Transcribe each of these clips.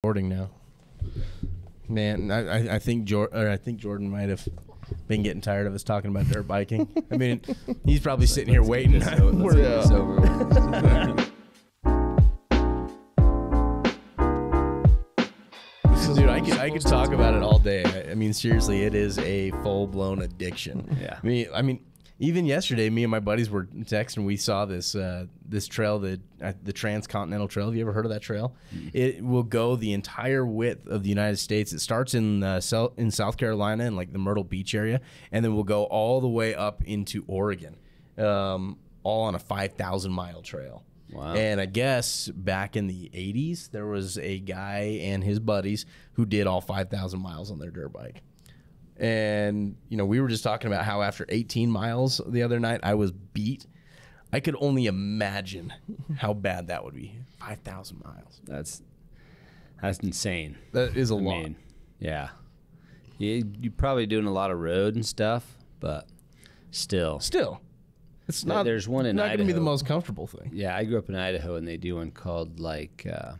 recording now. Man, I think Jordan might have been getting tired of us talking about dirt biking. I mean, he's probably sitting here waiting. Let's get this over with. Dude, I could talk about it all day. I mean, seriously, it is a full-blown addiction. Yeah. I mean, even yesterday, me and my buddies were texting. We saw this trail, the Transcontinental Trail. Have you ever heard of that trail? Mm. It will go the entire width of the United States. It starts in South Carolina in like the Myrtle Beach area, and then we'll go all the way up into Oregon, all on a 5,000-mile trail. Wow. And I guess back in the 80s, there was a guy and his buddies who did all 5,000 miles on their dirt bike. And, you know, we were just talking about how after 18 miles the other night, I was beat. I could only imagine how bad that would be. 5,000 miles. That's insane. That is a lot. I mean, yeah. You're probably doing a lot of road and stuff, but still. It's not. There's one in Idaho. Not going to be the most comfortable thing. Yeah, I grew up in Idaho, and they do one called like, can't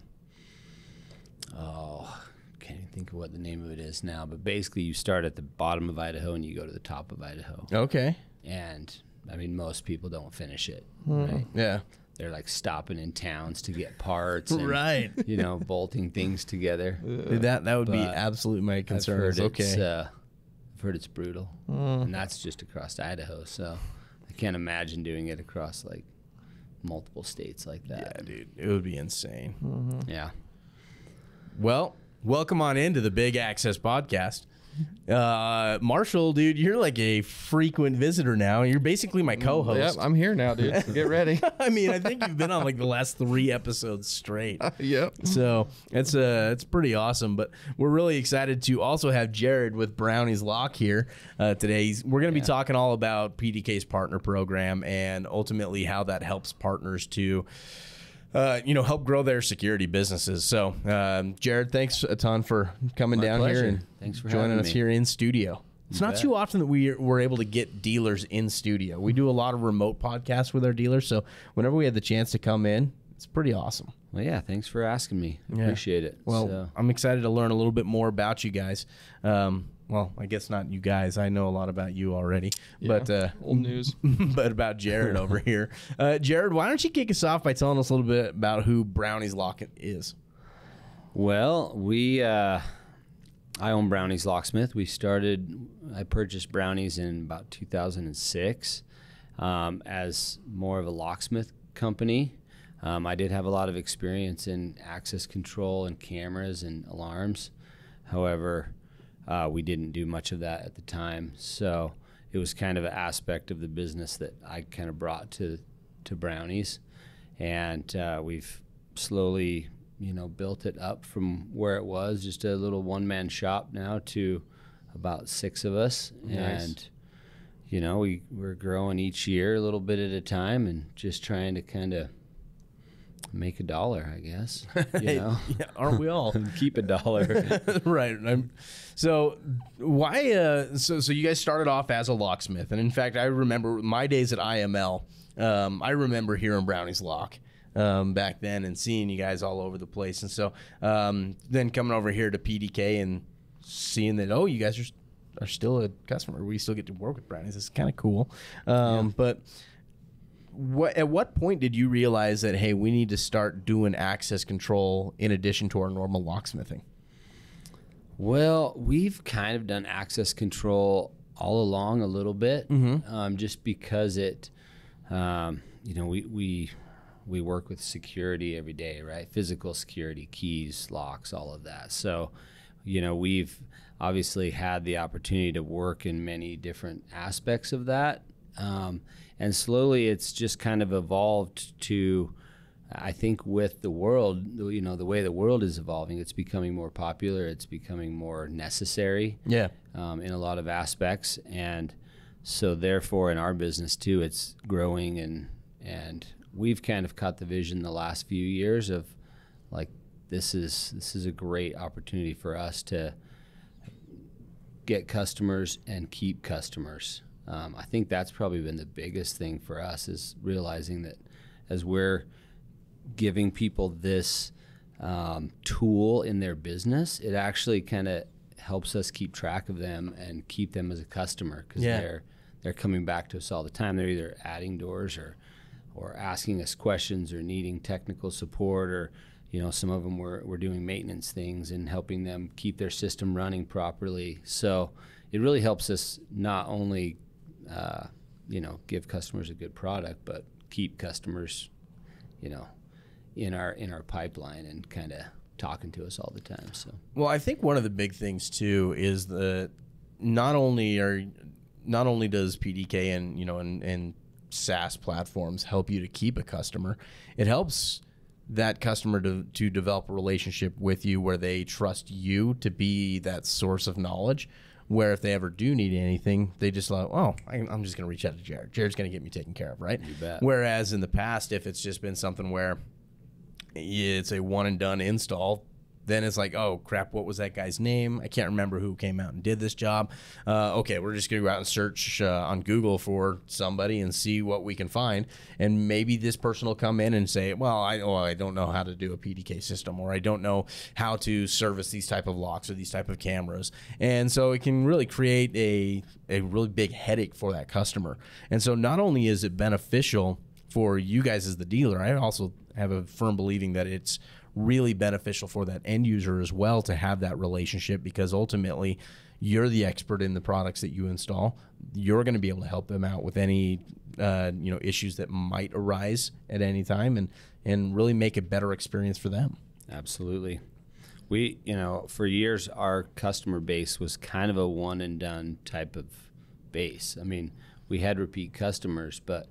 even think of what the name of it is now. But basically, you start at the bottom of Idaho and you go to the top of Idaho. Okay. And I mean, most people don't finish it. Right? Yeah. They're like stopping in towns to get parts, and, right? You know, bolting things together. That would be absolutely my concern. I've heard it's brutal, and that's just across Idaho. So. Can't imagine doing it across like multiple states like that. Yeah, dude, it would be insane. Mm-hmm. Yeah. Well, welcome on into the Big Access Podcast. Marshall, dude, you're like a frequent visitor now. You're basically my co-host. Yep, I'm here now, dude. Get ready. I mean, I think you've been on like the last 3 episodes straight. Yep. So it's pretty awesome. But we're really excited to also have Jared with Brownies Lock here today. We're going to be talking all about PDK's partner program and ultimately how that helps partners to help grow their security businesses. So, Jared, thanks a ton for coming down pleasure. here and thanks for joining having us me. here in studio. It's not too often that we're able to get dealers in studio. We do a lot of remote podcasts with our dealers, so whenever we had the chance to come in, it's pretty awesome. Well, yeah, thanks for asking me. Appreciate it. Well, I'm excited to learn a little bit more about you guys. Well, I guess not you guys. I know a lot about you already. Yeah, but old news. But about Jared over here. Jared, why don't you kick us off by telling us a little bit about who Brownies Lock is? Well, I own Brownies Locksmith. I purchased Brownies in about 2006 as more of a locksmith company. I did have a lot of experience in access control and cameras and alarms. However, we didn't do much of that at the time. So it was kind of an aspect of the business that I kind of brought to Brownies. And we've slowly built it up from where it was, just a little one-man shop now, to about 6 of us. Nice. And, we're growing each year a little bit at a time and just trying to kind of make $1, I guess. Yeah, aren't we all? Keep $1. Right. So why? So you guys started off as a locksmith, and in fact, I remember my days at IML. I remember hearing Brownies Lock back then and seeing you guys all over the place, and so then coming over here to PDK and seeing that you guys are still a customer. We still get to work with Brownies. It's kind of cool. But at what point did you realize that, hey, we need to start doing access control in addition to our normal locksmithing? Well, we've kind of done access control all along a little bit, just because it, we work with security every day, right? Physical security, keys, locks, all of that. So, we've obviously had the opportunity to work in many different aspects of that. And slowly it's just kind of evolved to, I think with the world, the way the world is evolving, it's becoming more popular. It's becoming more necessary in a lot of aspects. And so therefore in our business too, it's growing and we've kind of caught the vision the last few years of like, this is a great opportunity for us to get customers and keep customers. I think that's probably been the biggest thing for us, is realizing that as we're giving people this tool in their business, it actually kind of helps us keep track of them and keep them as a customer, because they're coming back to us all the time. They're either adding doors or asking us questions or needing technical support, or some of them we're doing maintenance things and helping them keep their system running properly. So it really helps us not only give customers a good product, but keep customers in our pipeline and kind of talking to us all the time. So, well, I think one of the big things too is that not only does PDK and SaaS platforms help you to keep a customer, it helps that customer to develop a relationship with you where they trust you to be that source of knowledge, where if they ever do need anything, they just like, oh, I'm just going to reach out to Jared. Jared's going to get me taken care of, right? You bet. Whereas in the past, if it's just been something where it's a one and done install, then it's like, oh crap, what was that guy's name? I can't remember who came out and did this job. Okay, we're just gonna go out and search on Google for somebody and see what we can find, and maybe this person will come in and say, well, I don't know how to do a PDK system, or I don't know how to service these type of locks or these type of cameras, and so it can really create a really big headache for that customer. And so not only is it beneficial for you guys as the dealer, I also have a firm believing that it's really beneficial for that end user as well to have that relationship, because ultimately you're the expert in the products that you install. You're going to be able to help them out with any issues that might arise at any time, and really make a better experience for them. Absolutely. We, for years, our customer base was kind of a one and done type of base. I mean, we had repeat customers, but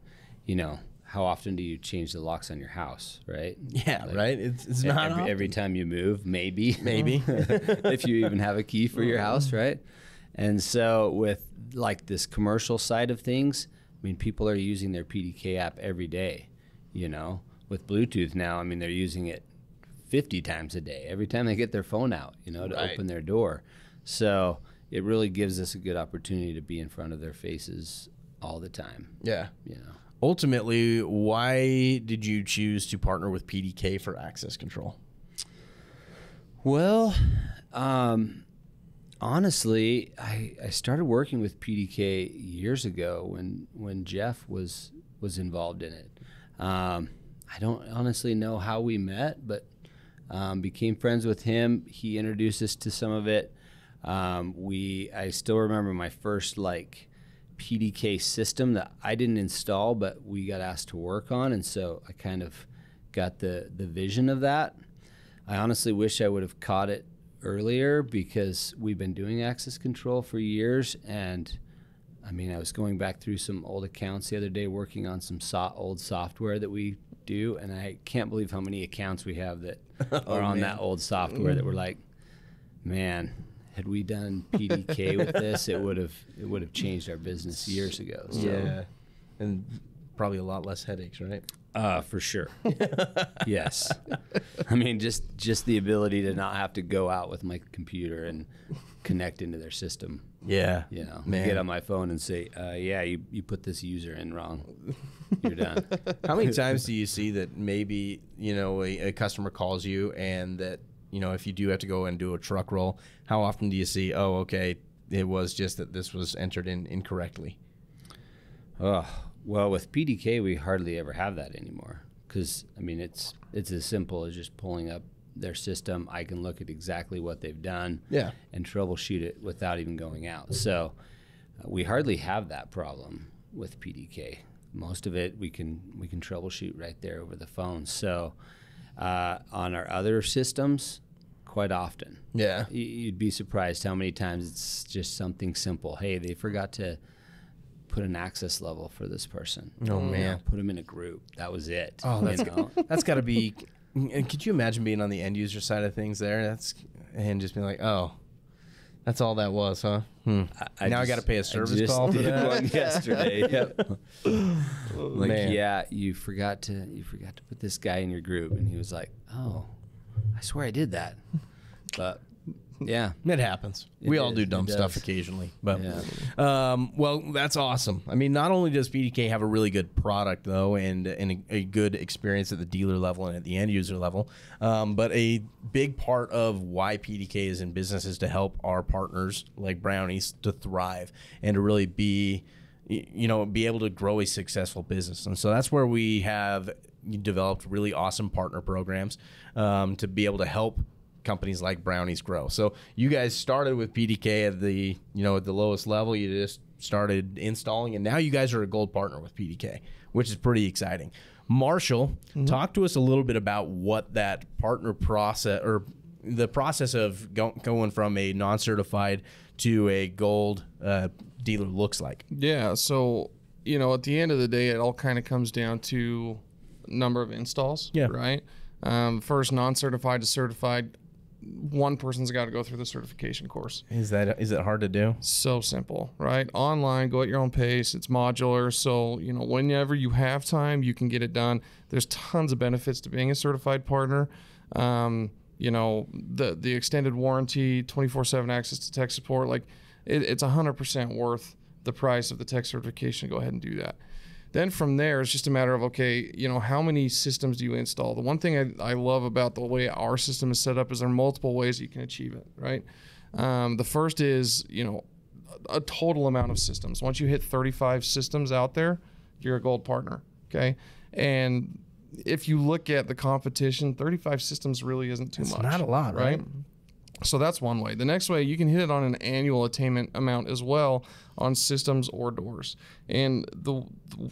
how often do you change the locks on your house, right? Yeah, right. It's not every time you move, maybe if you even have a key for your house, right? And so with like this commercial side of things, I mean, people are using their PDK app every day. With Bluetooth now, I mean, they're using it 50 times a day every time they get their phone out, to open their door. So it really gives us a good opportunity to be in front of their faces all the time. Yeah. Ultimately, why did you choose to partner with PDK for access control? Well, honestly, I started working with PDK years ago when Jeff was involved in it. I don't honestly know how we met, but became friends with him. He introduced us to some of it. I still remember my first PDK system that I didn't install, but we got asked to work on, and so I kind of got the vision of that. I honestly wish I would have caught it earlier, because we've been doing access control for years, and I mean, I was going back through some old accounts the other day working on some old software that we do, and I can't believe how many accounts we have that are on that old software that we're like, man, had we done PDK with this, it would have changed our business years ago. So. Yeah, and probably a lot less headaches, right? For sure. Yes. I mean, just the ability to not have to go out with my computer and connect into their system. Yeah. Man. Get on my phone and say, you put this user in wrong. You're done. How many times do you see that maybe, a customer calls you, and that, if you do have to go and do a truck roll, how often do you see, oh, okay, it was just that this was entered in incorrectly? Oh, well, with PDK, we hardly ever have that anymore, because, I mean, it's as simple as just pulling up their system. I can look at exactly what they've done and troubleshoot it without even going out. So we hardly have that problem with PDK. Most of it we can troubleshoot right there over the phone. So on our other systems, quite often. Yeah. You'd be surprised how many times it's just something simple. Hey, they forgot to put an access level for this person. Oh, man. Put them in a group. That was it. Oh, that's got to be... And could you imagine being on the end user side of things there? And just being like, oh, that's all that was, huh? I got to pay a service call for that. One yesterday. Yep. You forgot to put this guy in your group, and he was like, oh, I swear I did that, but Yeah. It happens. We all do dumb stuff occasionally. But, well, that's awesome. I mean, not only does PDK have a really good product, though, and a good experience at the dealer level and at the end user level, but a big part of why PDK is in business is to help our partners like Brownies to thrive and to really be able to grow a successful business. And so that's where we have developed really awesome partner programs to be able to help companies like Brownies grow. So you guys started with PDK at the lowest level. You just started installing, and now you guys are a gold partner with PDK, which is pretty exciting. Marshall, talk to us a little bit about what that partner process, or the process of going from a non-certified to a gold dealer looks like. Yeah, so at the end of the day, it all kind of comes down to number of installs. Yeah. Right. First, non-certified to certified, one person's got to go through the certification course. Is it hard to do? So simple, right? Online, go at your own pace. It's modular, so whenever you have time, you can get it done. There's tons of benefits to being a certified partner. The extended warranty, 24/7 access to tech support, like it's 100% worth the price of the tech certification. Go ahead and do that. Then from there, it's just a matter of, okay, how many systems do you install? The one thing I love about the way our system is set up is there are multiple ways you can achieve it, right? The first is, a total amount of systems. Once you hit 35 systems out there, you're a gold partner, okay? And if you look at the competition, 35 systems really isn't too much. It's not a lot, right? So that's one way. The next way, you can hit it on an annual attainment amount as well on systems or doors. And the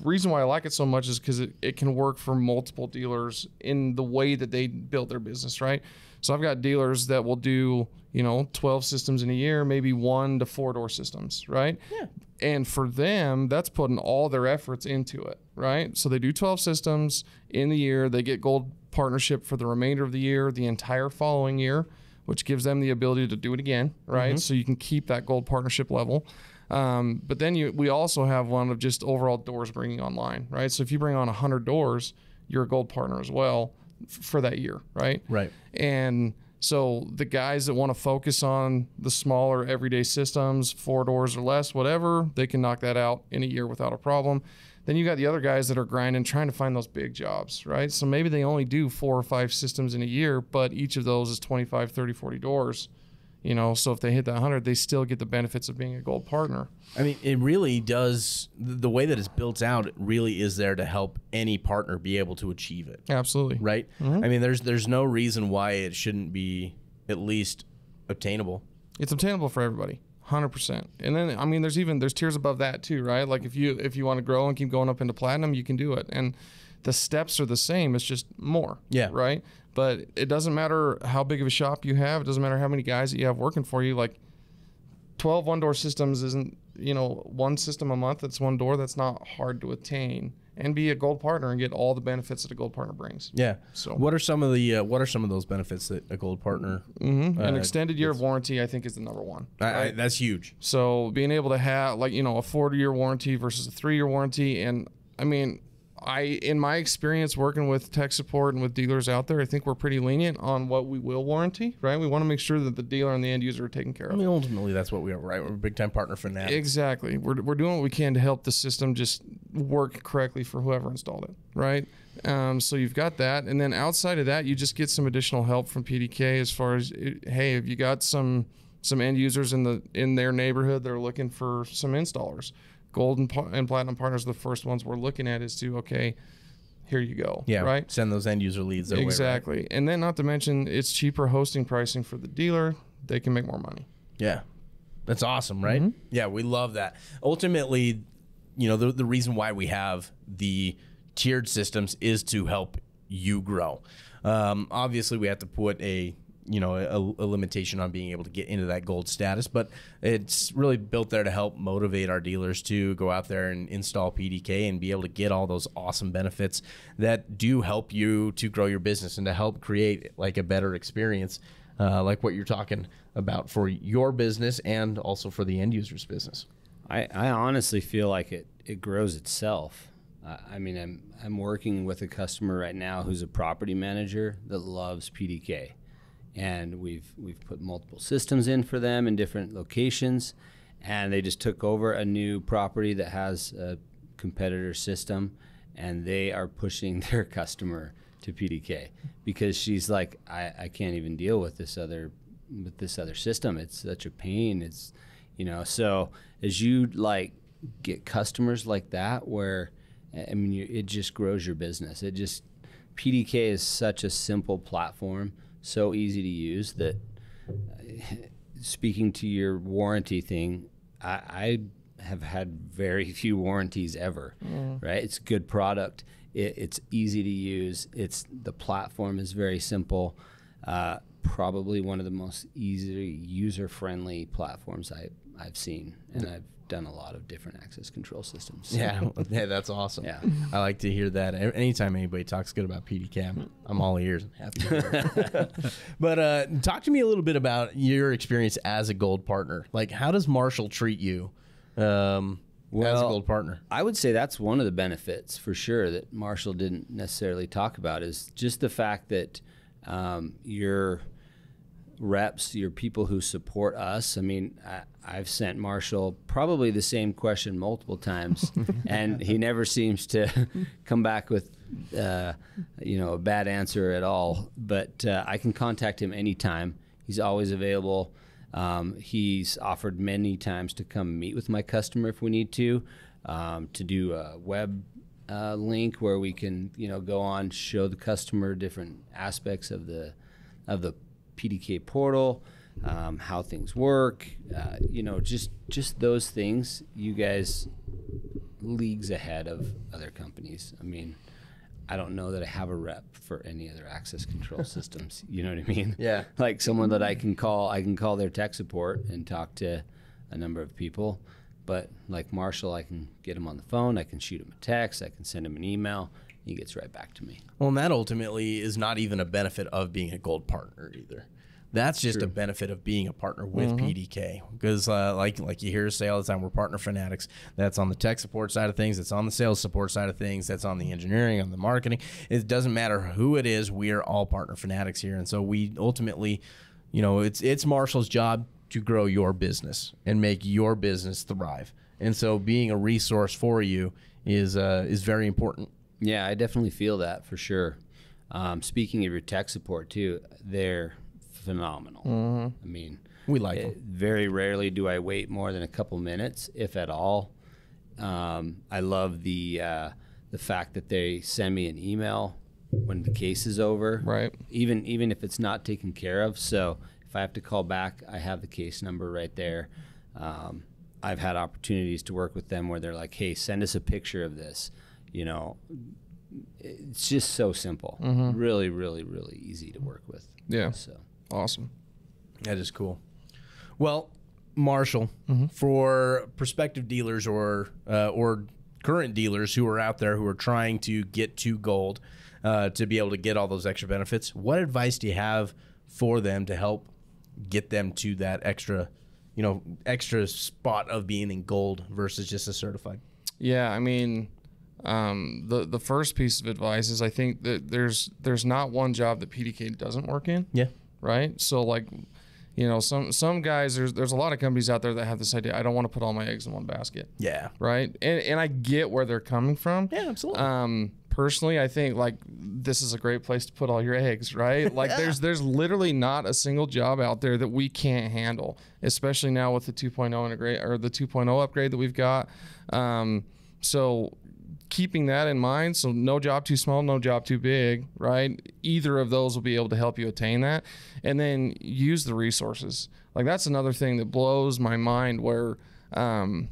reason why I like it so much is because it can work for multiple dealers in the way that they build their business, right? So I've got dealers that will do, 12 systems in a year, maybe 1 to 4 door systems, right? Yeah. And for them, that's putting all their efforts into it, right? So they do 12 systems in the year. They get gold partnership for the remainder of the year, the entire following year, which gives them the ability to do it again, right? So you can keep that gold partnership level. But then we also have one of just overall doors bringing online, right? So if you bring on 100 doors, you're a gold partner as well for that year, right? Right. And so the guys that want to focus on the smaller everyday systems, 4 doors or less, whatever, they can knock that out in a year without a problem. Then you got the other guys that are grinding, trying to find those big jobs, right? So maybe they only do 4 or 5 systems in a year, but each of those is 25, 30, 40 doors. So if they hit that 100, they still get the benefits of being a gold partner. I mean, it really does. The way that it's built out, it really is there to help any partner be able to achieve it. Absolutely. Right? I mean, there's no reason why it shouldn't be at least obtainable. It's obtainable for everybody. 100%. And then, I mean, there's tiers above that too, right? Like if you want to grow and keep going up into platinum, you can do it. And the steps are the same. It's just more. Yeah. Right. But it doesn't matter how big of a shop you have. It doesn't matter how many guys that you have working for you. Like 12 one-door systems isn't, one system a month. It's 1 door. That's not hard to attain and be a gold partner and get all the benefits that a gold partner brings. Yeah. So what are some of those benefits that a gold partner? An extended year of warranty, I think, is the number one. Right? That's huge. So being able to have a 40-year warranty versus a 3-year warranty, and I mean, in my experience working with tech support and with dealers out there, I think we're pretty lenient on what we will warranty, right? We want to make sure that the dealer and the end user are taken care of. I mean, ultimately, that's what we are, right? We're a big-time partner for that. Exactly. We're doing what we can to help the system just work correctly for whoever installed it, right? So you've got that. And then outside of that, you just get some additional help from PDK as far as, hey, if you got some end users in their neighborhood that are looking for some installers, Gold and Platinum partners are the first ones we're looking at is to, okay, here you go. Yeah, right? Send those end user leads their exactly. way, right? And then not to mention it's cheaper hosting pricing for the dealer. They can make more money. Yeah. That's awesome, right? Yeah, we love that. Ultimately, the reason why we have the tiered systems is to help you grow. Obviously, we have to put a limitation on being able to get into that gold status, but it's really built there to help motivate our dealers to go out there and install PDK and be able to get all those awesome benefits that do help you to grow your business and to help create like a better experience, like what you're talking about for your business and also for the end user's business. I honestly feel like it grows itself. I mean, I'm working with a customer right now who's a property manager that loves PDK. and we've put multiple systems in for them in different locations, and they just took over a new property that has a competitor system, and they are pushing their customer to PDK because she's like, I can't even deal with this other system. It's such a pain. It's, so as you like get customers like that, where, I mean, it just grows your business. PDK is such a simple platform, so easy to use that, speaking to your warranty thing, I have had very few warranties ever, right? It's a good product. It's easy to use. The platform is very simple. Probably one of the most easy, user-friendly platforms I've seen, and I've done a lot of different access control systems. So. Yeah, that's awesome. Yeah. I like to hear that. Anytime anybody talks good about PDK, I'm all ears and happy to hear it. But talk to me a little bit about your experience as a gold partner. Like, how does Marshall treat you as a gold partner? I would say that's one of the benefits for sure that Marshall didn't necessarily talk about, is just the fact that your reps, your people who support us. I mean, I've sent Marshall probably the same question multiple times, and he never seems to come back with a bad answer at all. But I can contact him anytime. He's always available. He's offered many times to come meet with my customer if we need to do a web link where we can go on, show the customer different aspects of the PDK portal, how things work, just those things. You guys leagues ahead of other companies. I mean, I don't know that I have a rep for any other access control systems. You know what I mean? Yeah. Like someone that I can call their tech support and talk to a number of people. But like Marshall, I can get him on the phone, I can shoot him a text, I can send him an email. He gets right back to me. Well, and that ultimately is not even a benefit of being a gold partner either. That's just True. a benefit of being a partner with PDK. Because like you hear us say all the time, we're partner fanatics. That's on the tech support side of things. That's on the sales support side of things. That's on the engineering, on the marketing. It doesn't matter who it is. We are all partner fanatics here. And so we ultimately, it's Marshall's job to grow your business and make your business thrive. And so being a resource for you is very important. Yeah, I definitely feel that for sure. Speaking of your tech support too, they're phenomenal. I mean, We like them. Very rarely do I wait more than a couple minutes, if at all. I love the fact that they send me an email when the case is over, Right. Even if it's not taken care of. So if I have to call back, I have the case number right there. I've had opportunities to work with them where they're like, "Hey, send us a picture of this." It's just so simple. Really, really, really easy to work with. Yeah. So Awesome. That is cool. Well, Marshall, for prospective dealers or current dealers who are out there who are trying to get to gold to be able to get all those extra benefits, what advice do you have for them to help get them to that extra spot of being in gold versus just a certified? Yeah, I mean, the first piece of advice is I think that there's not one job that PDK doesn't work in. Yeah. Right. So like, some guys, there's a lot of companies out there that have this idea. I don't want to put all my eggs in one basket. Yeah. Right. And I get where they're coming from. Yeah, absolutely. Personally, I think like this is a great place to put all your eggs, right? Like there's literally not a single job out there that we can't handle, especially now with the 2.0 integrate or the 2.0 upgrade that we've got. So keeping that in mind, so no job too small, no job too big, right? Either of those will be able to help you attain that. And then use the resources. Like that's another thing that blows my mind where, and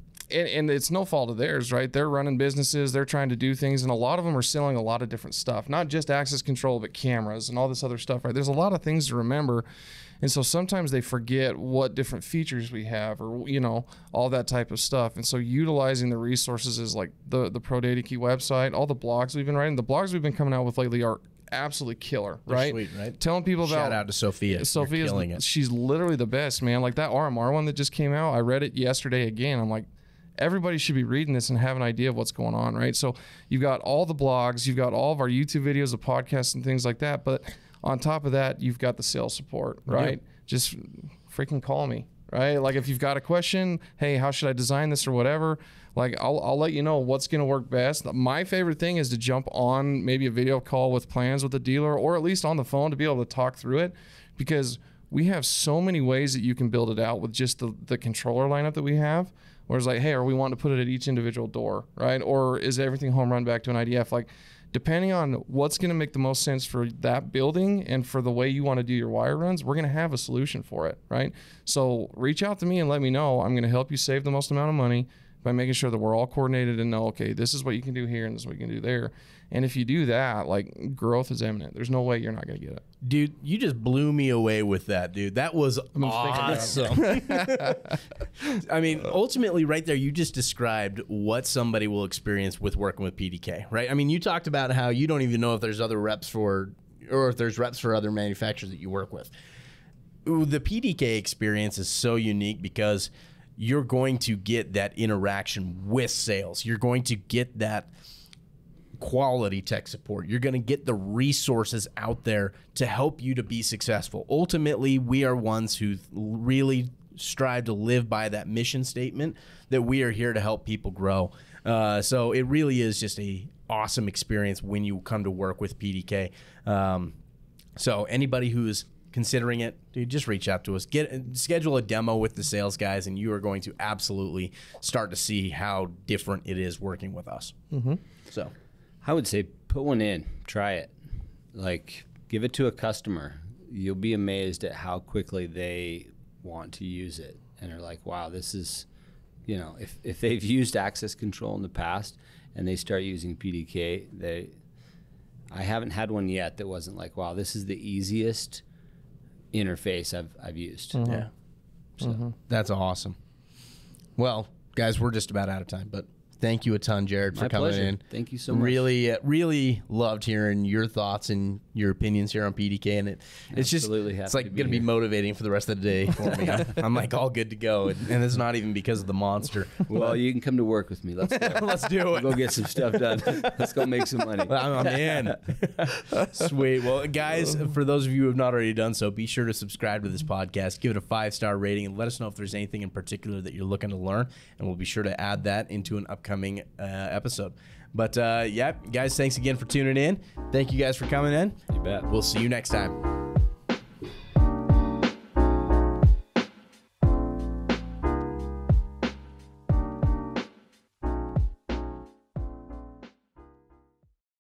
it's no fault of theirs, right? They're running businesses, they're trying to do things, and a lot of them are selling a lot of different stuff, not just access control, but cameras and all this other stuff, right? There's a lot of things to remember. And so sometimes they forget what different features we have or, all that type of stuff. And so utilizing the resources is like the ProdataKey website, all the blogs we've been writing. The blogs we've been coming out with lately are absolutely killer, right? Sweet, right? Telling people about... Shout out to Sophia. Sophia's killing it. She's literally the best, man. Like that RMR one that just came out, I read it yesterday again. I'm like, everybody should be reading this and have an idea of what's going on, right? So you've got all the blogs, you've got all of our YouTube videos, the podcasts and things like that, but On top of that, you've got the sales support, right? Just freaking call me, right? Like if you've got a question, hey, how should I design this or whatever? Like I'll let you know what's going to work best. My favorite thing is to jump on maybe a video call with plans with the dealer, or at least on the phone to be able to talk through it, because we have so many ways that you can build it out with just the controller lineup that we have. Where it's like, hey, are we wanting to put it at each individual door, right? Or is everything home run back to an IDF? Like, depending on what's going to make the most sense for that building and for the way you want to do your wire runs, we're going to have a solution for it, right? So reach out to me and let me know. I'm going to help you save the most amount of money by making sure that we're all coordinated and know, okay, this is what you can do here and this is what you can do there. And if you do that, like, growth is imminent. There's no way you're not going to get it. Dude, you just blew me away with that, dude. That was awesome. I mean, ultimately right there, you just described what somebody will experience with working with PDK, right? I mean, you talked about how you don't even know if there's other reps for, or if there's reps for other manufacturers that you work with. Ooh, the PDK experience is so unique because you're going to get that interaction with sales. You're going to get that quality tech support. You're going to get the resources out there to help you to be successful. Ultimately, we are ones who really strive to live by that mission statement that we are here to help people grow. So it really is just a awesome experience when you come to work with PDK. So anybody who's considering it, dude, just reach out to us. Schedule a demo with the sales guys, and you are going to absolutely start to see how different it is working with us. Mm-hmm. So I would say put one in, try it. Like, give it to a customer. You'll be amazed at how quickly they want to use it. And they're like, wow, this is, you know, if they've used access control in the past and they start using PDK, I haven't had one yet that wasn't like, wow, this is the easiest interface I've used. Mm-hmm. Yeah. So that's awesome. Well, guys, we're just about out of time, but thank you a ton, Jared, for coming in. Thank you so much. Really loved hearing your thoughts and your opinions here on PDK, and it's just it's like going to be motivating for the rest of the day for me. I'm like all good to go, and it's not even because of the monster. Well, you can come to work with me. Let's go. Let's do it. We'll go get some stuff done. Let's go make some money. I'm in. Sweet. Well, guys, for those of you who have not already done so, be sure to subscribe to this podcast, give it a 5-star rating, and let us know if there's anything in particular that you're looking to learn, and we'll be sure to add that into an upcoming episode. But yeah, guys, thanks again for tuning in. Thank you guys for coming in. You bet. We'll see you next time.